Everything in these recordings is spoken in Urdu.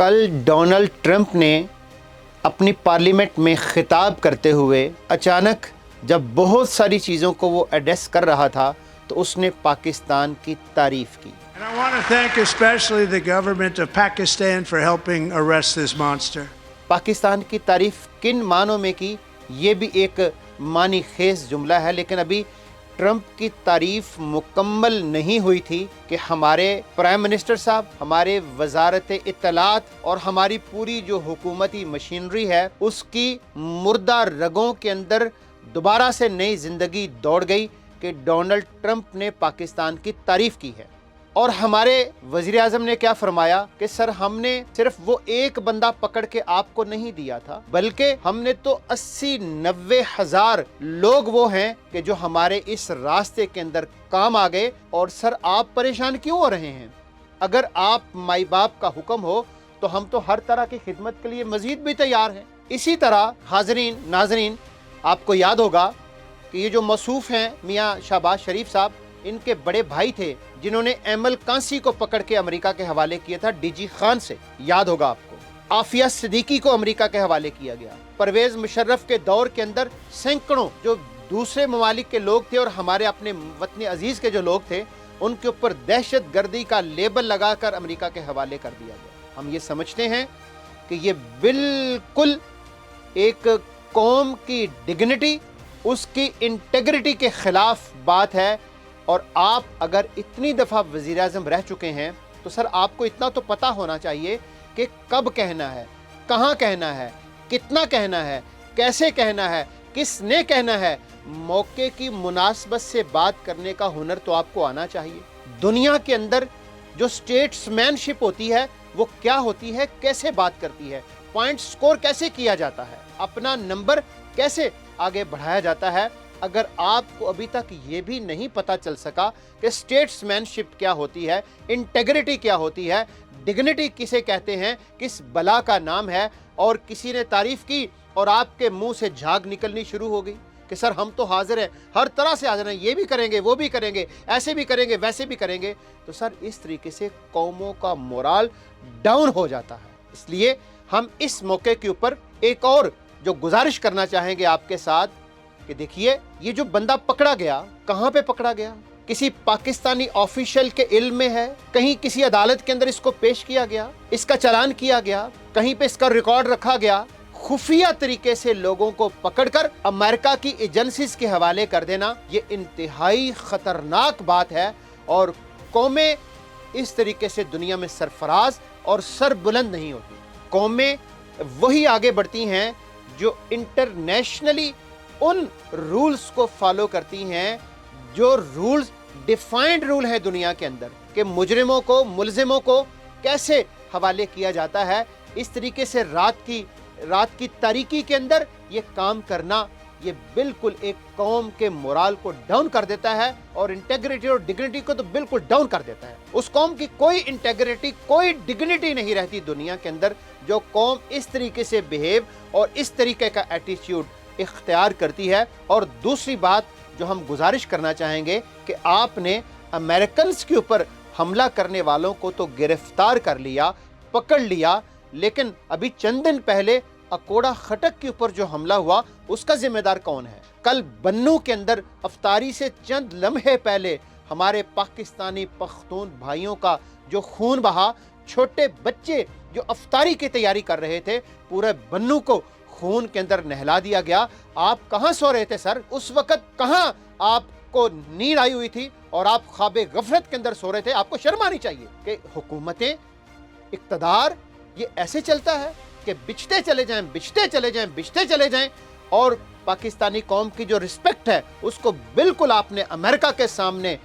کل ڈونلڈ ٹرمپ نے اپنی پارلیمنٹ میں خطاب کرتے ہوئے اچانک جب بہت ساری چیزوں کو وہ ایڈریس کر رہا تھا تو اس نے پاکستان کی تعریف کی۔ And I want to thank especially the government of Pakistan for helping arrest this monster. Pakistan کی تعریف کن معنوں میں کی، یہ بھی ایک معنی خیز جملہ ہے، لیکن ابھی ٹرمپ کی تعریف مکمل نہیں ہوئی تھی کہ ہمارے پرائم منسٹر صاحب، ہمارے وزارت اطلاعات اور ہماری پوری جو حکومتی مشینری ہے اس کی مردہ رگوں کے اندر دوبارہ سے نئی زندگی دوڑ گئی کہ ڈونلڈ ٹرمپ نے پاکستان کی تعریف کی ہے۔ اور ہمارے وزیر اعظم نے کیا فرمایا کہ سر ہم نے صرف وہ ایک بندہ پکڑ کے آپ کو نہیں دیا تھا، بلکہ ہم نے تو 80-90 ہزار لوگ وہ ہیں کہ جو ہمارے اس راستے کے اندر کام آ گئے، اور سر آپ پریشان کیوں ہو رہے ہیں؟ اگر آپ مائی باپ کا حکم ہو تو ہم تو ہر طرح کی خدمت کے لیے مزید بھی تیار ہیں۔ اسی طرح حاضرین ناظرین، آپ کو یاد ہوگا کہ یہ جو موصوف ہیں میاں شہباز شریف صاحب، ان کے بڑے بھائی تھے جنہوں نے ایمل کانسی کو پکڑ کے امریکہ کے حوالے کیا تھا ڈی جی خان سے، یاد ہوگا آپ کو۔ عافیہ صدیقی کو امریکہ کے حوالے کیا گیا۔ پرویز مشرف کے دور کے اندر سینکڑوں جو دوسرے ممالک کے لوگ تھے اور ہمارے اپنے وطن عزیز کے جو لوگ تھے، ان کے اوپر دہشت گردی کا لیبل لگا کر امریکہ کے حوالے کر دیا گیا۔ ہم یہ سمجھتے ہیں کہ یہ بالکل ایک قوم کی ڈگنیٹی، اس کی انٹیگریٹی کے خلاف بات ہے۔ اور آپ اگر اتنی دفعہ وزیر اعظم رہ چکے ہیں تو سر آپ کو اتنا تو پتہ ہونا چاہیے کہ کب کہنا ہے، کہاں کہنا ہے، کتنا کہنا ہے، کیسے کہنا ہے، کس نے کہنا ہے۔ موقع کی مناسبت سے بات کرنے کا ہنر تو آپ کو آنا چاہیے۔ دنیا کے اندر جو اسٹیٹس مین شپ ہوتی ہے وہ کیا ہوتی ہے، کیسے بات کرتی ہے، پوائنٹ سکور کیسے کیا جاتا ہے، اپنا نمبر کیسے آگے بڑھایا جاتا ہے۔ اگر آپ کو ابھی تک یہ بھی نہیں پتہ چل سکا کہ سٹیٹس مین شپ کیا ہوتی ہے، انٹیگریٹی کیا ہوتی ہے، ڈگنیٹی کسے کہتے ہیں، کس بلا کا نام ہے، اور کسی نے تعریف کی اور آپ کے منہ سے جھاگ نکلنی شروع ہو گئی کہ سر ہم تو حاضر ہیں، ہر طرح سے حاضر ہیں، یہ بھی کریں گے، وہ بھی کریں گے، ایسے بھی کریں گے، ویسے بھی کریں گے، تو سر اس طریقے سے قوموں کا مورال ڈاؤن ہو جاتا ہے۔ اس لیے ہم اس موقع کے اوپر ایک اور جو گزارش کرنا چاہیں گے آپ کے ساتھ کہ دیکھیے یہ جو بندہ پکڑا گیا، کہاں پہ پکڑا گیا؟ کسی پاکستانی آفیشل کے علم میں ہے؟ کہیں کسی عدالت کے اندر اس کو پیش کیا گیا، اس کا چلان کیا گیا، کہیں پہ اس کا ریکارڈ رکھا گیا؟ خفیہ طریقے سے لوگوں کو پکڑ کر امریکہ کی ایجنسیز کے حوالے کر دینا، یہ انتہائی خطرناک بات ہے۔ اور قومیں اس طریقے سے دنیا میں سرفراز اور سر بلند نہیں ہوتی۔ قومیں وہی آگے بڑھتی ہیں جو انٹرنیشنلی ان رولز کو فالو کرتی ہیں، جو رولز ڈیفائنڈ رول ہے دنیا کے اندر کہ مجرموں کو، ملزموں کو کیسے حوالے کیا جاتا ہے۔ اس طریقے سے رات کی تاریکی کے اندر یہ کام کرنا، یہ بالکل ایک قوم کے مورال کو ڈاؤن کر دیتا ہے، اور انٹیگریٹی اور ڈگنیٹی کو تو بالکل ڈاؤن کر دیتا ہے۔ اس قوم کی کوئی انٹیگریٹی، کوئی ڈگنیٹی نہیں رہتی دنیا کے اندر جو قوم اس طریقے سے بیہیو اور اس طریقے کا ایٹیٹیوڈ اختیار کرتی ہے۔ اور دوسری بات جو ہم گزارش کرنا چاہیں گے کہ آپ نے امریکنز کے اوپر حملہ کرنے والوں کو تو گرفتار کر لیا، پکڑ لیا، لیکن ابھی چند دن پہلے اکوڑا خٹک کے اوپر جو حملہ ہوا اس کا ذمہ دار کون ہے؟ کل بنو کے اندر افطاری سے چند لمحے پہلے ہمارے پاکستانی پختون بھائیوں کا جو خون بہا، چھوٹے بچے جو افطاری کی تیاری کر رہے تھے، پورے بنو کو خون کے اندر نہلا دیا گیا۔ آپ کہاں سو رہے تھے سر؟ اس وقت کہاں آپ کو نیند آئی ہوئی تھی اور آپ خواب غفلت کے اندر سو رہے تھے؟ آپ کو شرم آنی چاہیے کہ حکومتیں، اقتدار یہ ایسے چلتا ہے کہ بچتے چلے جائیں، بچتے چلے جائیں، بچتے چلے جائیں، اور پاکستانی قوم کی جو رسپیکٹ ہے اس کو بالکل آپ نے امریکہ کے سامنے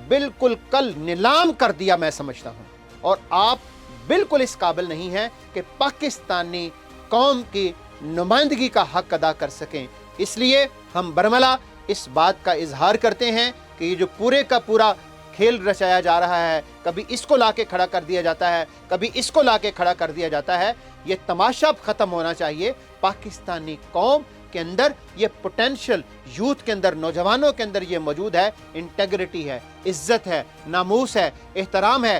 بالکل کل نیلام کر دیا، میں سمجھتا ہوں۔ اور آپ بالکل اس قابل نہیں ہیں کہ پاکستانی قوم کی نمائندگی کا حق ادا کر سکیں۔ اس لیے ہم برملا اس بات کا اظہار کرتے ہیں کہ یہ جو پورے کا پورا کھیل رچایا جا رہا ہے، کبھی اس کو لا کے کھڑا کر دیا جاتا ہے، کبھی اس کو لا کے کھڑا کر دیا جاتا ہے، یہ تماشا ختم ہونا چاہیے۔ پاکستانی قوم کے اندر یہ پوٹینشل، یوتھ کے اندر، نوجوانوں کے اندر یہ موجود ہے، انٹیگریٹی ہے، عزت ہے، ناموس ہے، احترام ہے،